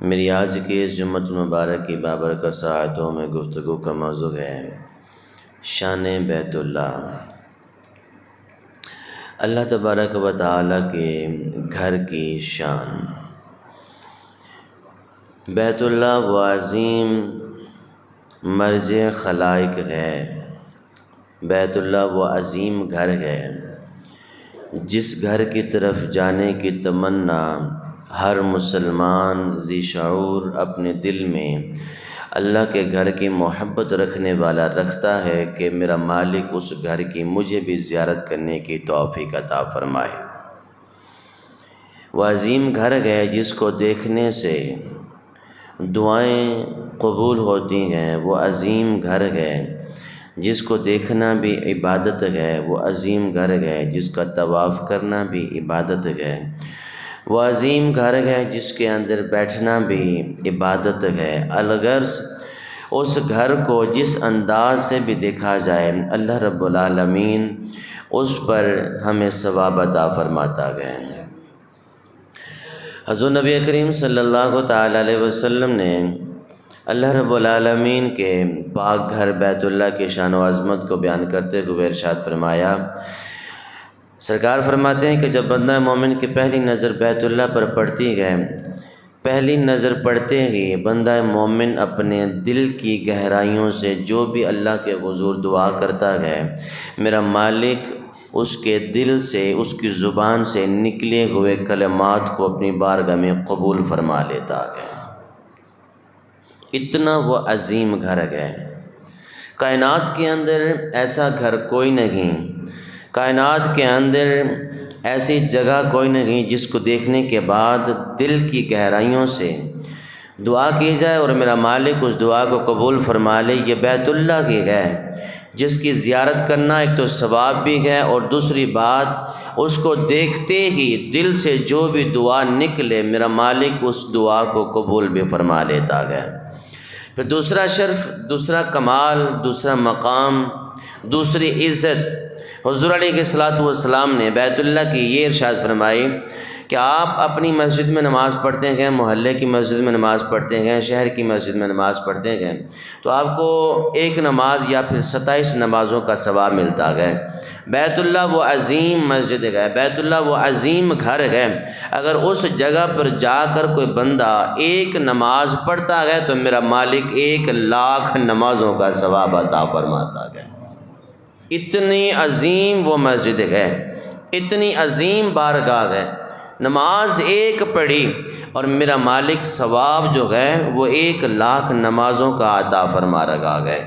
میری آج کی اس جمعۃ المبارک کی بابرکت ساعتوں میں گفتگو کا موضوع ہے شان بیت اللہ۔ اللہ تبارک و تعالیٰ کے گھر کی شان۔ بیت اللہ وہ عظیم مرجع خلائق ہے، بیت اللہ وہ عظیم گھر ہے جس گھر کی طرف جانے کی تمنا ہر مسلمان ذی شعور اپنے دل میں اللہ کے گھر کی محبت رکھنے والا رکھتا ہے کہ میرا مالک اس گھر کی مجھے بھی زیارت کرنے کی توفیق عطا فرمائے۔ وہ عظیم گھر ہے جس کو دیکھنے سے دعائیں قبول ہوتی ہیں، وہ عظیم گھر ہے جس کو دیکھنا بھی عبادت ہے، وہ عظیم گھر ہے جس کا طواف کرنا بھی عبادت ہے، وہ عظیم گھر ہے جس کے اندر بیٹھنا بھی عبادت ہے۔ الغرض اس گھر کو جس انداز سے بھی دیکھا جائے اللہ رب العالمین اس پر ہمیں ثواب عطا فرماتا ہے۔ حضور نبی کریم صلی اللہ تعالیٰ علیہ وسلم نے اللہ رب العالمین کے پاک گھر بیت اللہ کی شان و عظمت کو بیان کرتے ہوئے ارشاد فرمایا، سرکار فرماتے ہیں کہ جب بندہ مومن کی پہلی نظر بیت اللہ پر پڑتی ہے، پہلی نظر پڑتے ہی بندہ مومن اپنے دل کی گہرائیوں سے جو بھی اللہ کے حضور دعا کرتا ہے، میرا مالک اس کے دل سے، اس کی زبان سے نکلے ہوئے کلمات کو اپنی بارگاہ میں قبول فرما لیتا ہے۔ اتنا وہ عظیم گھر ہے۔ کائنات کے اندر ایسا گھر کوئی نہیں، کائنات کے اندر ایسی جگہ کوئی نہیں جس کو دیکھنے کے بعد دل کی گہرائیوں سے دعا کی جائے اور میرا مالک اس دعا کو قبول فرما لے۔ یہ بیت اللہ کی ہے جس کی زیارت کرنا ایک تو ثواب بھی ہے، اور دوسری بات اس کو دیکھتے ہی دل سے جو بھی دعا نکلے میرا مالک اس دعا کو قبول بھی فرما لیتا ہے۔ پھر دوسرا شرف، دوسرا کمال، دوسرا مقام، دوسری عزت، حضور علیہ الصلوۃ والسلام نے بیت اللہ کی یہ ارشاد فرمائی کہ آپ اپنی مسجد میں نماز پڑھتے ہیں، محلے کی مسجد میں نماز پڑھتے ہیں، شہر کی مسجد میں نماز پڑھتے ہیں تو آپ کو ایک نماز یا پھر 27 نمازوں کا ثواب ملتا ہے۔ بیت اللہ وہ عظیم مسجد ہے، بیت اللہ وہ عظیم گھر ہے، اگر اس جگہ پر جا کر کوئی بندہ ایک نماز پڑھتا ہے تو میرا مالک 1,00,000 نمازوں کا ثواب عطا فرماتا ہے۔ اتنی عظیم وہ مسجد ہے، اتنی عظیم بارگاہ ہے، نماز ایک پڑھی اور میرا مالک ثواب جو ہے وہ 1,00,000 نمازوں کا عطا فرما رہا ہے۔